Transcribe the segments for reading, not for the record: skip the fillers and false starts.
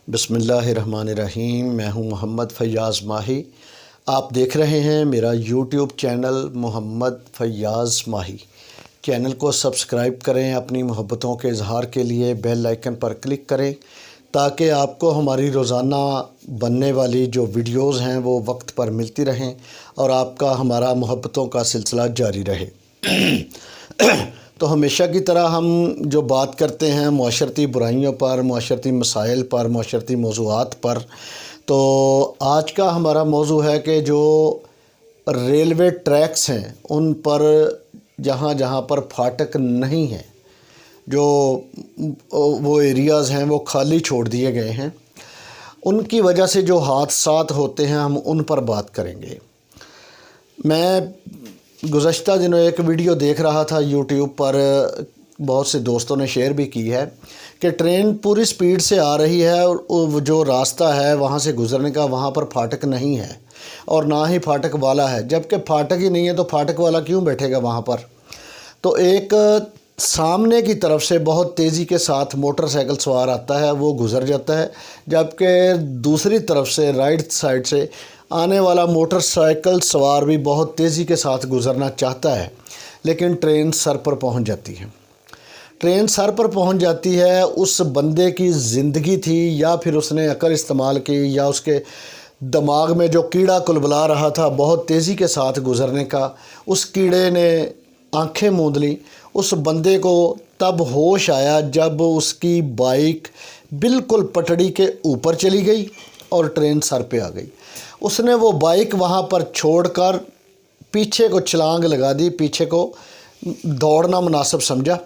بسم اللہ الرحمن الرحیم۔ میں ہوں محمد فیاض ماہی۔ آپ دیکھ رہے ہیں میرا یوٹیوب چینل محمد فیاض ماہی۔ چینل کو سبسکرائب کریں، اپنی محبتوں کے اظہار کے لیے بیل آئیکن پر کلک کریں تاکہ آپ کو ہماری روزانہ بننے والی جو ویڈیوز ہیں وہ وقت پر ملتی رہیں اور آپ کا ہمارا محبتوں کا سلسلہ جاری رہے۔ تو ہمیشہ کی طرح ہم جو بات کرتے ہیں معاشرتی برائیوں پر، معاشرتی مسائل پر، معاشرتی موضوعات پر، تو آج کا ہمارا موضوع ہے کہ جو ریلوے ٹریکس ہیں ان پر جہاں جہاں پر پھاٹک نہیں ہیں، جو وہ ایریاز ہیں وہ خالی چھوڑ دیے گئے ہیں، ان کی وجہ سے جو حادثات ہوتے ہیں ہم ان پر بات کریں گے۔ میں گزشتہ دنوں ایک ویڈیو دیکھ رہا تھا یوٹیوب پر، بہت سے دوستوں نے شیئر بھی کی ہے کہ ٹرین پوری سپیڈ سے آ رہی ہے اور جو راستہ ہے وہاں سے گزرنے کا، وہاں پر پھاٹک نہیں ہے اور نہ ہی پھاٹک والا ہے۔ جب کہ پھاٹک ہی نہیں ہے تو پھاٹک والا کیوں بیٹھے گا وہاں پر؟ تو ایک سامنے کی طرف سے بہت تیزی کے ساتھ موٹر سائیکل سوار آتا ہے، وہ گزر جاتا ہے، جبکہ دوسری طرف سے رائٹ سائیڈ سے آنے والا موٹر سائیکل سوار بھی بہت تیزی کے ساتھ گزرنا چاہتا ہے، لیکن ٹرین سر پر پہنچ جاتی ہے۔ ٹرین سر پر پہنچ جاتی ہے، اس بندے کی زندگی تھی یا پھر اس نے عقل استعمال کی یا اس کے دماغ میں جو کیڑا کلبلا رہا تھا بہت تیزی کے ساتھ گزرنے کا، اس کیڑے نے آنکھیں موند لی۔ اس بندے کو تب ہوش آیا جب اس کی بائک بالکل پٹڑی کے اوپر چلی گئی اور ٹرین سر پہ آ گئی۔ اس نے وہ بائک وہاں پر چھوڑ کر پیچھے کو چھلانگ لگا دی، پیچھے کو دوڑنا مناسب سمجھا،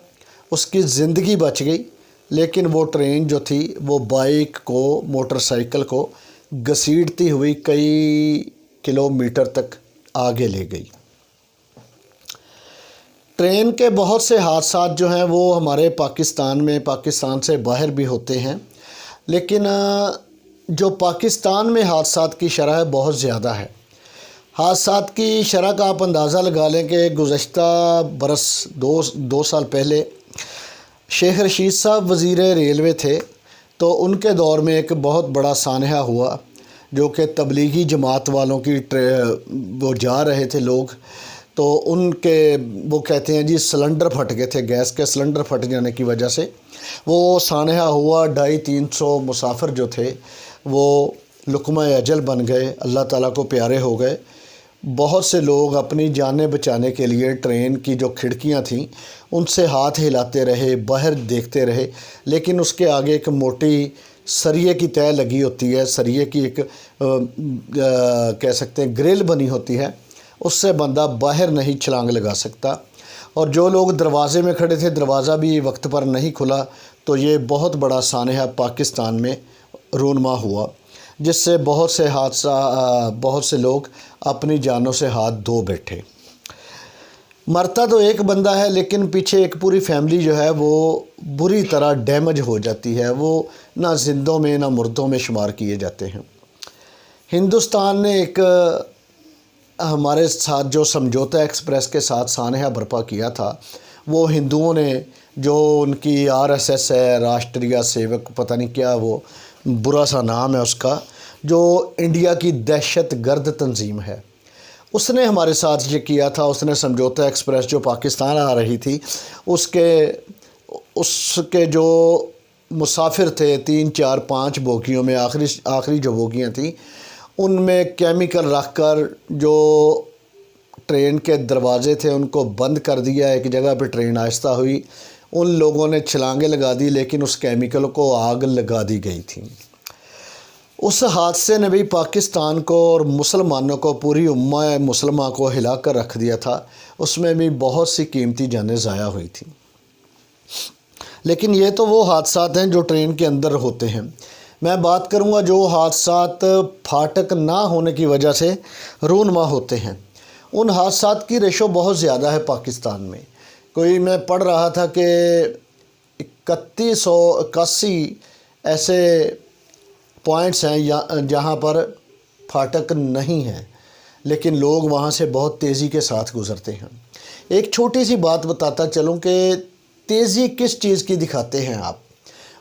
اس کی زندگی بچ گئی، لیکن وہ ٹرین جو تھی وہ بائک کو، موٹر سائیکل کو گھسیٹتی ہوئی کئی کلومیٹر تک آگے لے گئی۔ ٹرین کے بہت سے حادثات جو ہیں وہ ہمارے پاکستان میں، پاکستان سے باہر بھی ہوتے ہیں، لیکن جو پاکستان میں حادثات کی شرح بہت زیادہ ہے۔ حادثات کی شرح کا آپ اندازہ لگا لیں کہ گزشتہ برس دو سال پہلے شیخ رشید صاحب وزیر ریلوے تھے، تو ان کے دور میں ایک بہت بڑا سانحہ ہوا، جو کہ تبلیغی جماعت والوں کی وہ جا رہے تھے لوگ، تو ان کے وہ کہتے ہیں جی سلنڈر پھٹ گئے تھے، گیس کے سلنڈر پھٹ جانے کی وجہ سے وہ سانحہ ہوا۔ 250-300 مسافر جو تھے وہ لقمہ اجل بن گئے، اللہ تعالیٰ کو پیارے ہو گئے۔ بہت سے لوگ اپنی جانیں بچانے کے لیے ٹرین کی جو کھڑکیاں تھیں ان سے ہاتھ ہلاتے رہے، باہر دیکھتے رہے، لیکن اس کے آگے ایک موٹی سریے کی تہ لگی ہوتی ہے، سریے کی ایک کہہ سکتے ہیں گرل بنی ہوتی ہے، اس سے بندہ باہر نہیں چھلانگ لگا سکتا۔ اور جو لوگ دروازے میں کھڑے تھے، دروازہ بھی وقت پر نہیں کھلا، تو یہ بہت بڑا سانحہ پاکستان میں رونما ہوا، جس سے بہت سے لوگ اپنی جانوں سے ہاتھ دھو بیٹھے۔ مرتا تو ایک بندہ ہے، لیکن پیچھے ایک پوری فیملی جو ہے وہ بری طرح ڈیمیج ہو جاتی ہے، وہ نہ زندوں میں نہ مردوں میں شمار کیے جاتے ہیں۔ ہندوستان نے ایک ہمارے ساتھ جو سمجھوتا ایکسپریس کے ساتھ سانحہ برپا کیا تھا، وہ ہندوؤں نے، جو ان کی RSS ہے، راشٹریہ سیوک پتہ نہیں کیا، وہ برا سا نام ہے اس کا، جو انڈیا کی دہشت گرد تنظیم ہے، اس نے ہمارے ساتھ یہ کیا تھا۔ اس نے سمجھوتا ایکسپریس جو پاکستان آ رہی تھی، اس کے جو مسافر تھے 3 4 5 بوگیوں میں، آخری جو بوگیاں تھیں ان میں کیمیکل رکھ کر جو ٹرین کے دروازے تھے ان کو بند کر دیا۔ ایک جگہ پہ ٹرین آہستہ ہوئی، ان لوگوں نے چھلانگیں لگا دی، لیکن اس کیمیکل کو آگ لگا دی گئی تھی۔ اس حادثے نے بھی پاکستان کو اور مسلمانوں کو، پوری امہ مسلمہ کو ہلا کر رکھ دیا تھا، اس میں بھی بہت سی قیمتی جانیں ضائع ہوئی تھیں۔ لیکن یہ تو وہ حادثات ہیں جو ٹرین کے اندر ہوتے ہیں۔ میں بات کروں گا جو حادثات پھاٹک نہ ہونے کی وجہ سے رونما ہوتے ہیں۔ ان حادثات کی ریشو بہت زیادہ ہے پاکستان میں۔ میں پڑھ رہا تھا کہ 3181 ایسے پوائنٹس ہیں جہاں پر پھاٹک نہیں ہیں، لیکن لوگ وہاں سے بہت تیزی کے ساتھ گزرتے ہیں۔ ایک چھوٹی سی بات بتاتا چلوں کہ تیزی کس چیز کی دکھاتے ہیں آپ۔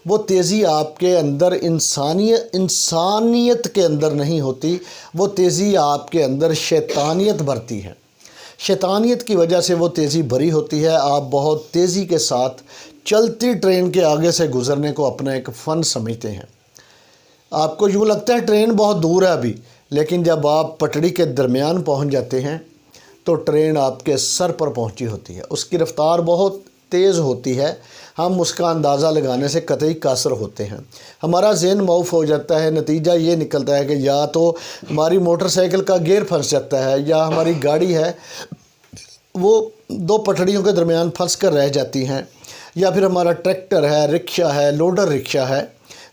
وہ تیزی آپ کے اندر انسانیت کے اندر نہیں ہوتی، وہ تیزی آپ کے اندر شیطانیت بھرتی ہے۔ شیطانیت کی وجہ سے وہ تیزی بھری ہوتی ہے۔ آپ بہت تیزی کے ساتھ چلتی ٹرین کے آگے سے گزرنے کو اپنا ایک فن سمجھتے ہیں۔ آپ کو یوں لگتا ہے ٹرین بہت دور ہے ابھی، لیکن جب آپ پٹڑی کے درمیان پہنچ جاتے ہیں تو ٹرین آپ کے سر پر پہنچی ہوتی ہے۔ اس کی رفتار بہت تیز ہوتی ہے، ہم اس کا اندازہ لگانے سے قطعی قاصر ہوتے ہیں۔ ہمارا ذہن معاف ہو جاتا ہے، نتیجہ یہ نکلتا ہے کہ یا تو ہماری موٹر سائیکل کا گیئر پھنس جاتا ہے، یا ہماری گاڑی ہے وہ دو پٹڑیوں کے درمیان پھنس کر رہ جاتی ہیں، یا پھر ہمارا ٹریکٹر ہے، رکشہ ہے، لوڈر رکشہ ہے،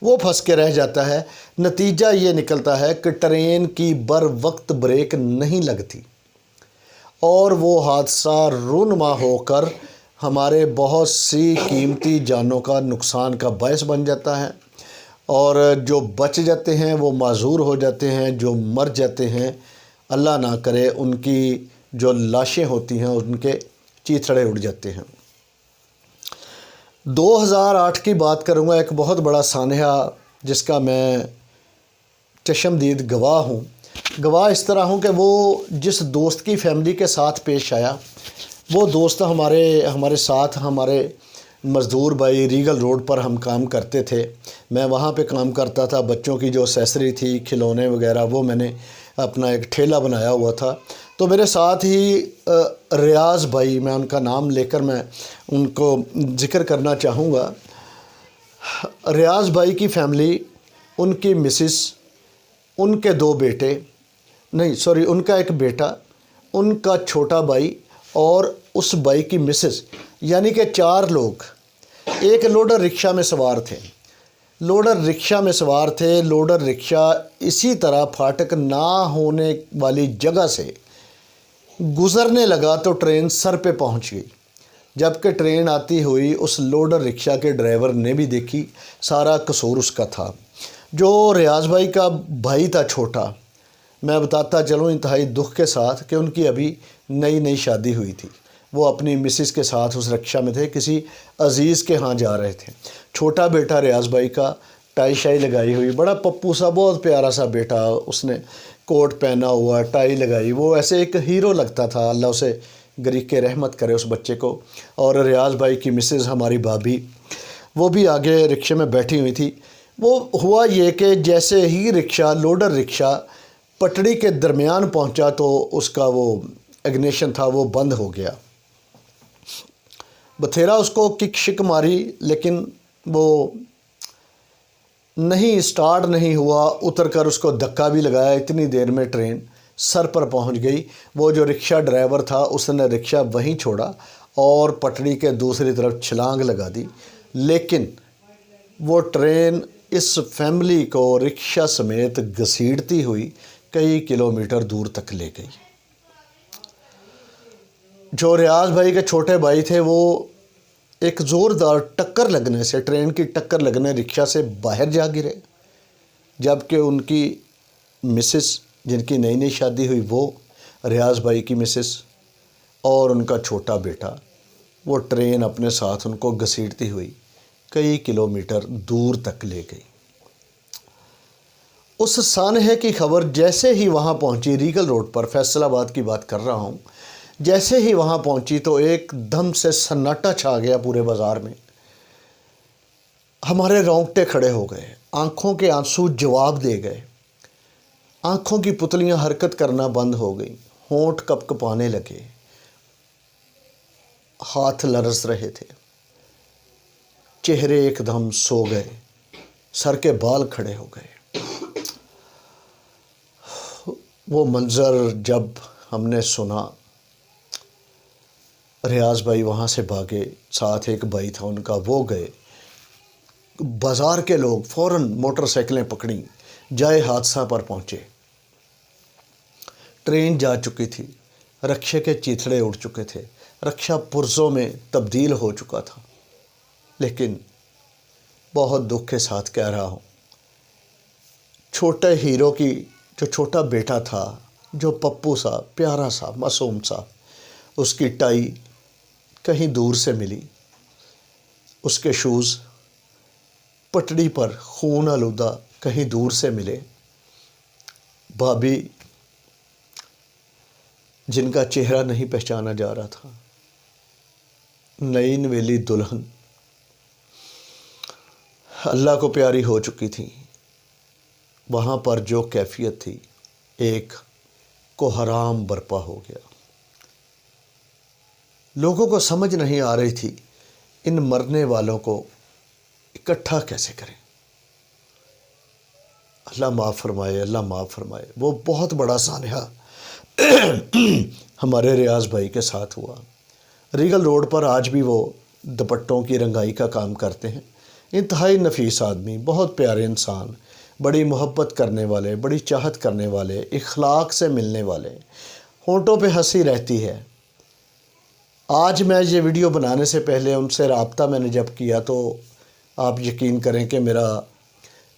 وہ پھنس کے رہ جاتا ہے۔ نتیجہ یہ نکلتا ہے کہ ٹرین کی بر وقت بریک نہیں لگتی اور وہ حادثہ رونما ہو کر ہمارے بہت سی قیمتی جانوں کا نقصان کا باعث بن جاتا ہے، اور جو بچ جاتے ہیں وہ معذور ہو جاتے ہیں، جو مر جاتے ہیں اللہ نہ کرے ان کی جو لاشیں ہوتی ہیں ان کے چیتھڑے اڑ جاتے ہیں۔ 2008 کی بات کروں گا، ایک بہت بڑا سانحہ جس کا میں چشمدید گواہ ہوں۔ گواہ اس طرح ہوں کہ وہ جس دوست کی فیملی کے ساتھ پیش آیا، وہ دوست ہمارے ساتھ ہمارے مزدور بھائی ریگل روڈ پر ہم کام کرتے تھے۔ میں وہاں پہ کام کرتا تھا، بچوں کی جو اسیسری تھی، کھلونے وغیرہ، وہ میں نے اپنا ایک ٹھیلا بنایا ہوا تھا۔ تو میرے ساتھ ہی ریاض بھائی، میں ان کا نام لے کر میں ان کو ذکر کرنا چاہوں گا۔ ریاض بھائی کی فیملی، ان کی مسز، ان کے دو بیٹے، ان کا ایک بیٹا، ان کا چھوٹا بھائی اور اس بھائی کی مسز، یعنی کہ 4 لوگ ایک لوڈر رکشہ میں سوار تھے۔ لوڈر رکشہ اسی طرح پھاٹک نہ ہونے والی جگہ سے گزرنے لگا تو ٹرین سر پہ پہنچ گئی۔ جبکہ ٹرین آتی ہوئی اس لوڈر رکشہ کے ڈرائیور نے بھی دیکھی، سارا قصور اس کا تھا۔ جو ریاض بھائی کا بھائی تھا چھوٹا، میں بتاتا چلوں انتہائی دکھ کے ساتھ کہ ان کی ابھی نئی شادی ہوئی تھی، وہ اپنی مسز کے ساتھ اس رکشہ میں تھے، کسی عزیز کے ہاں جا رہے تھے۔ چھوٹا بیٹا ریاض بھائی کا، ٹائی شائی لگائی ہوئی، بڑا پپو سا بہت پیارا سا بیٹا، اس نے کوٹ پہنا ہوا، ٹائی لگائی، وہ ایسے ایک ہیرو لگتا تھا، اللہ اسے گریک کے رحمت کرے اس بچے کو۔ اور ریاض بھائی کی مسز ہماری بھابھی، وہ بھی آگے رکشے میں بیٹھی ہوئی تھی۔ وہ ہوا یہ کہ جیسے ہی لوڈر رکشہ پٹڑی کے درمیان پہنچا تو اس کا وہ اگنیشن تھا وہ بند ہو گیا۔ بتھیرا اس کو کک شک ماری، لیکن وہ سٹارٹ نہیں ہوا۔ اتر کر اس کو دھکا بھی لگایا، اتنی دیر میں ٹرین سر پر پہنچ گئی۔ وہ جو رکشہ ڈرائیور تھا اس نے رکشہ وہیں چھوڑا اور پٹڑی کے دوسری طرف چھلانگ لگا دی، لیکن وہ ٹرین اس فیملی کو رکشہ سمیت گھسیٹتی ہوئی کئی کلومیٹر دور تک لے گئی۔ جو ریاض بھائی کے چھوٹے بھائی تھے وہ ایک زوردار ٹکر لگنے سے، ٹرین کی ٹکر لگنے رکشہ سے باہر جا گرے، جبکہ ان کی مسز جن کی نئی شادی ہوئی، وہ ریاض بھائی کی مسز اور ان کا چھوٹا بیٹا، وہ ٹرین اپنے ساتھ ان کو گھسیٹتی ہوئی کئی کلومیٹر دور تک لے گئی۔ اس سانحے کی خبر جیسے ہی وہاں پہنچی، ریگل روڈ پر، فیصل آباد کی بات کر رہا ہوں، جیسے ہی وہاں پہنچی تو ایک دم سے سناٹا چھا گیا پورے بازار میں۔ ہمارے رونگٹے کھڑے ہو گئے، آنکھوں کے آنسو جواب دے گئے، آنکھوں کی پتلیاں حرکت کرنا بند ہو گئیں، ہونٹ کپ کپانے لگے، ہاتھ لرز رہے تھے، چہرے ایک دم سو گئے، سر کے بال کھڑے ہو گئے۔ وہ منظر جب ہم نے سنا، ریاض بھائی وہاں سے بھاگے، ساتھ ایک بھائی تھا ان کا، وہ گئے۔ بازار کے لوگ فوراً موٹر سائیکلیں پکڑیں، جائے حادثہ پر پہنچے۔ ٹرین جا چکی تھی، رکشے کے چیتھڑے اڑ چکے تھے، رکشہ پرزوں میں تبدیل ہو چکا تھا، لیکن بہت دکھ کے ساتھ کہہ رہا ہوں، چھوٹے ہیرو کی جو چھوٹا بیٹا تھا، جو پپو سا پیارا سا معصوم سا، اس کی ٹائی کہیں دور سے ملی، اس کے شوز پٹڑی پر خون آلودہ کہیں دور سے ملے، بھابھی جن کا چہرہ نہیں پہچانا جا رہا تھا، نئی نویلی دلہن اللہ کو پیاری ہو چکی تھی، وہاں پر جو کیفیت تھی ایک کو حرام برپا ہو گیا۔ لوگوں کو سمجھ نہیں آ رہی تھی ان مرنے والوں کو اکٹھا کیسے کریں۔ اللہ معاف فرمائے، اللہ معاف فرمائے۔ وہ بہت بڑا سانحہ ہمارے ریاض بھائی کے ساتھ ہوا۔ ریگل روڈ پر آج بھی وہ دوپٹوں کی رنگائی کا کام کرتے ہیں۔ انتہائی نفیس آدمی، بہت پیارے انسان، بڑی محبت کرنے والے، بڑی چاہت کرنے والے، اخلاق سے ملنے والے، ہونٹوں پہ ہنسی رہتی ہے۔ آج میں یہ ویڈیو بنانے سے پہلے ان سے رابطہ میں نے جب کیا تو آپ یقین کریں کہ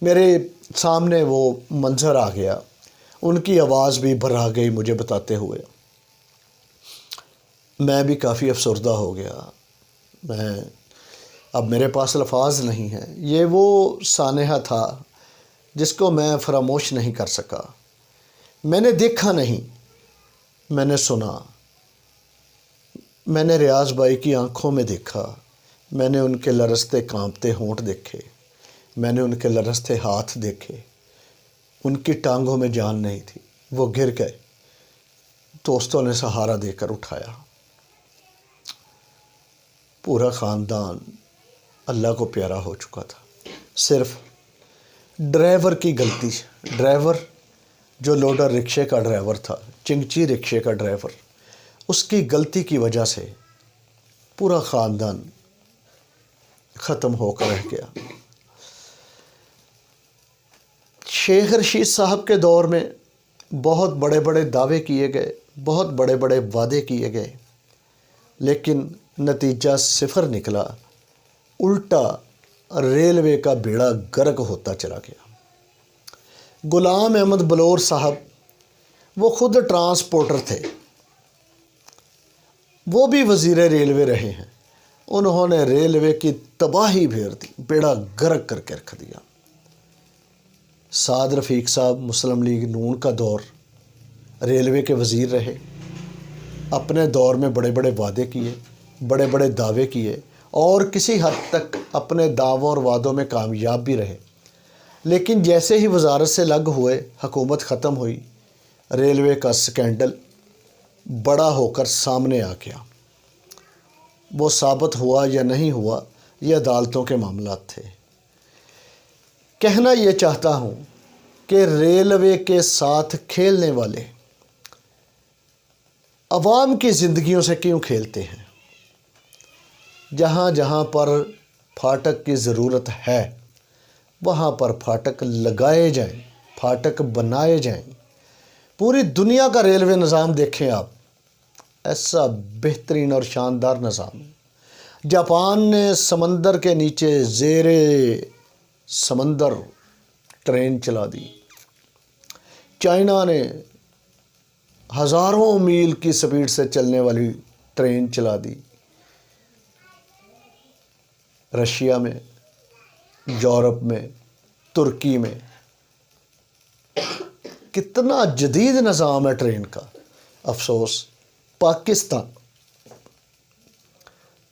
میرے سامنے وہ منظر آ گیا، ان کی آواز بھی بھرا گئی مجھے بتاتے ہوئے۔ میں بھی کافی افسردہ ہو گیا، اب میرے پاس الفاظ نہیں ہیں۔ یہ وہ سانحہ تھا جس کو میں فراموش نہیں کر سکا۔ میں نے دیکھا نہیں، میں نے سنا، میں نے ریاض بھائی کی آنکھوں میں دیکھا، میں نے ان کے لرزتے کانپتے ہونٹ دیکھے، میں نے ان کے لرزتے ہاتھ دیکھے، ان کی ٹانگوں میں جان نہیں تھی، وہ گر گئے، دوستوں نے سہارا دے کر اٹھایا۔ پورا خاندان اللہ کو پیارا ہو چکا تھا، صرف ڈرائیور کی غلطی، ڈرائیور جو لوڈر رکشے کا ڈرائیور تھا، چنگچی رکشے کا ڈرائیور، اس کی غلطی کی وجہ سے پورا خاندان ختم ہو کر رہ گیا۔ شیخ رشید صاحب کے دور میں بہت بڑے بڑے دعوے کیے گئے، بہت بڑے بڑے وعدے کیے گئے، لیکن نتیجہ صفر نکلا، الٹا ریلوے کا بیڑا غرق ہوتا چلا گیا۔ غلام احمد بلور صاحب وہ خود ٹرانسپورٹر تھے، وہ بھی وزیر ریلوے رہے ہیں، انہوں نے ریلوے کی تباہی بھیر دی، بیڑا غرق کر کے رکھ دیا۔ سعد رفیق صاحب مسلم لیگ نون کا دور ریلوے کے وزیر رہے، اپنے دور میں بڑے بڑے وعدے کیے، بڑے بڑے دعوے کیے، اور کسی حد تک اپنے دعووں اور وعدوں میں کامیاب بھی رہے، لیکن جیسے ہی وزارت سے لگ ہوئے، حکومت ختم ہوئی، ریلوے کا سکینڈل بڑا ہو کر سامنے آ گیا۔ وہ ثابت ہوا یا نہیں ہوا، یہ عدالتوں کے معاملات تھے۔ کہنا یہ چاہتا ہوں کہ ریلوے کے ساتھ کھیلنے والے عوام کی زندگیوں سے کیوں کھیلتے ہیں؟ جہاں جہاں پر پھاٹک کی ضرورت ہے وہاں پر پھاٹک لگائے جائیں، پھاٹک بنائے جائیں۔ پوری دنیا کا ریلوے نظام دیکھیں آپ، ایسا بہترین اور شاندار نظام ہے۔ جاپان نے سمندر کے نیچے زیر سمندر ٹرین چلا دی، چائنا نے ہزاروں میل کی سپیڈ سے چلنے والی ٹرین چلا دی، رشیا میں، یورپ میں، ترکی میں کتنا جدید نظام ہے ٹرین کا۔ افسوس پاکستان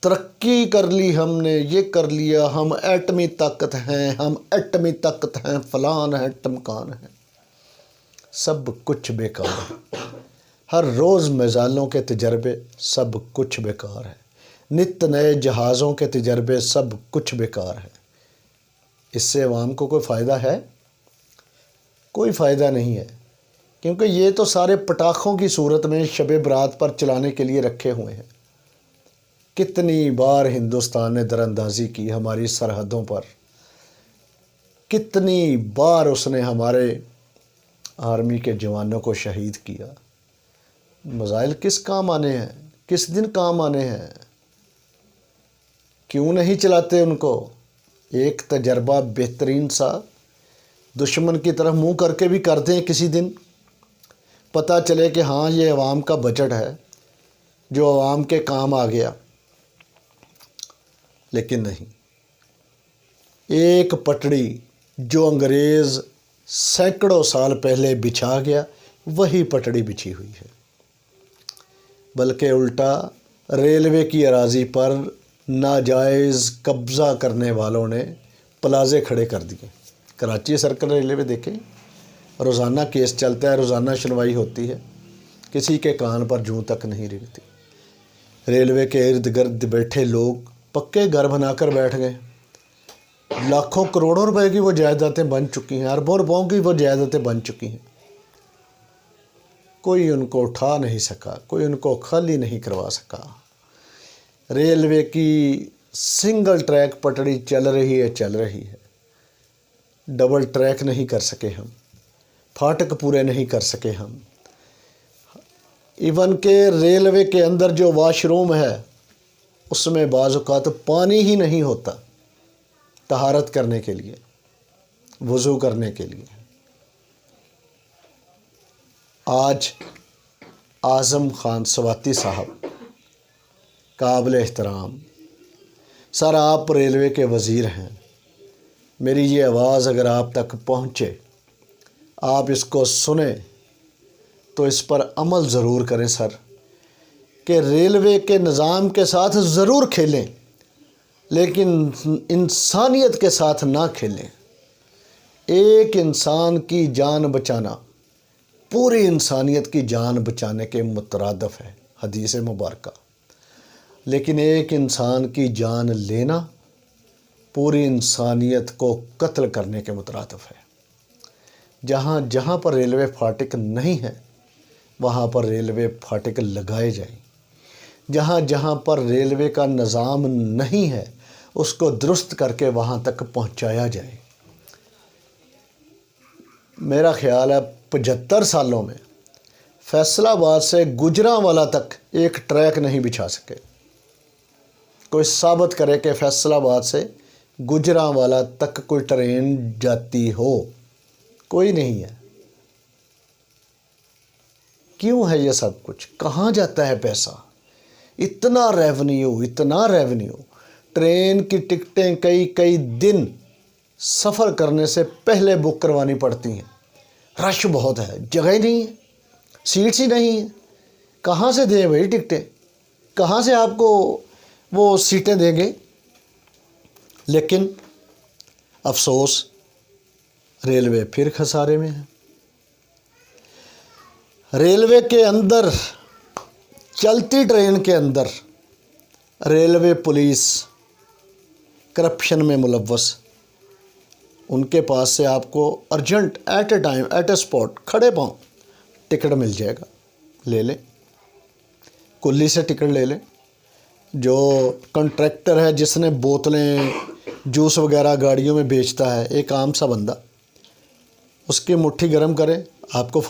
ترقی کر لی، ہم نے یہ کر لیا، ہم ایٹمی طاقت ہیں، ہم ایٹمی طاقت ہیں، فلان ہیں، ٹمکان ہیں، سب کچھ بیکار ہے۔ ہر روز میزائلوں کے تجربے، سب کچھ بیکار ہے۔ نت نئے جہازوں کے تجربے، سب کچھ بیکار ہے۔ اس سے عوام کو کوئی فائدہ ہے؟ کوئی فائدہ نہیں ہے، کیونکہ یہ تو سارے پٹاخوں کی صورت میں شب برات پر چلانے کے لیے رکھے ہوئے ہیں۔ کتنی بار ہندوستان نے دراندازی کی ہماری سرحدوں پر، کتنی بار اس نے ہمارے آرمی کے جوانوں کو شہید کیا۔ میزائل کس کام آنے ہیں؟ کس دن کام آنے ہیں؟ کیوں نہیں چلاتے ان کو؟ ایک تجربہ بہترین سا دشمن کی طرف منہ کر کے بھی کر دیں کسی دن، پتہ چلے کہ ہاں یہ عوام کا بجٹ ہے جو عوام کے کام آ گیا، لیکن نہیں۔ ایک پٹڑی جو انگریز سینکڑوں سال پہلے بچھا گیا وہی پٹڑی بچھی ہوئی ہے، بلکہ الٹا ریلوے کی اراضی پر ناجائز قبضہ کرنے والوں نے پلازے کھڑے کر دیے۔ کراچی سرکل ریلوے دیکھیں، روزانہ کیس چلتا ہے، روزانہ سنوائی ہوتی ہے، کسی کے کان پر جوں تک نہیں رگتی۔ ریلوے کے ارد گرد بیٹھے لوگ پکے گھر بنا کر بیٹھ گئے، لاکھوں کروڑوں روپے کی وہ جائیدادیں بن چکی ہیں، اربوں روپوں کی وہ جائیدادیں بن چکی ہیں، کوئی ان کو اٹھا نہیں سکا، کوئی ان کو خالی نہیں کروا سکا۔ ریلوے کی سنگل ٹریک پٹڑی چل رہی ہے، ڈبل ٹریک نہیں کر سکے ہم، پھاٹک پورے نہیں کر سکے ہم۔ ایون کہ ریلوے کے اندر جو واش روم ہے اس میں بعض اوقات پانی ہی نہیں ہوتا طہارت کرنے کے لیے، وضو کرنے کے لیے۔ آج اعظم خان سواتی صاحب قابل احترام، سر آپ ریلوے کے وزیر ہیں، میری یہ آواز اگر آپ تک پہنچے، آپ اس کو سنیں تو اس پر عمل ضرور کریں سر، کہ ریلوے کے نظام کے ساتھ ضرور کھیلیں لیکن انسانیت کے ساتھ نہ کھیلیں۔ ایک انسان کی جان بچانا پوری انسانیت کی جان بچانے کے مترادف ہے حدیث مبارکہ، لیکن ایک انسان کی جان لینا پوری انسانیت کو قتل کرنے کے مترادف ہے۔ جہاں جہاں پر ریلوے پھاٹک نہیں ہے وہاں پر ریلوے پھاٹک لگائے جائیں، جہاں جہاں پر ریلوے کا نظام نہیں ہے اس کو درست کر کے وہاں تک پہنچایا جائے۔ میرا خیال ہے 75 سالوں میں فیصل آباد سے گوجرانوالہ تک ایک ٹریک نہیں بچھا سکے۔ کوئی ثابت کرے کہ فیصل آباد سے گوجرانوالہ تک کوئی ٹرین جاتی ہو، کوئی نہیں ہے۔ کیوں ہے یہ سب کچھ؟ کہاں جاتا ہے پیسہ؟ اتنا ریونیو، ٹرین کی ٹکٹیں کئی دن سفر کرنے سے پہلے بک کروانی پڑتی ہیں، رش بہت ہے، جگہ ہی نہیں ہے، سیٹس ہی نہیں ہیں، کہاں سے دیں بھائی ٹکٹیں؟ کہاں سے آپ کو وہ سیٹیں دیں گے؟ لیکن افسوس ریلوے پھر خسارے میں ہے۔ ریلوے کے اندر، چلتی ٹرین کے اندر ریلوے پولیس کرپشن میں ملوث، ان کے پاس سے آپ کو urgent at a time at a spot کھڑے پاؤں ٹکٹ مل جائے گا، لے لیں، کلی سے ٹکٹ لے لیں۔ جو کنٹریکٹر ہے جس نے بوتلیں جوس وغیرہ گاڑیوں میں بیچتا ہے، ایک عام سا بندہ، اس کی مٹھی گرم کرے، آپ کو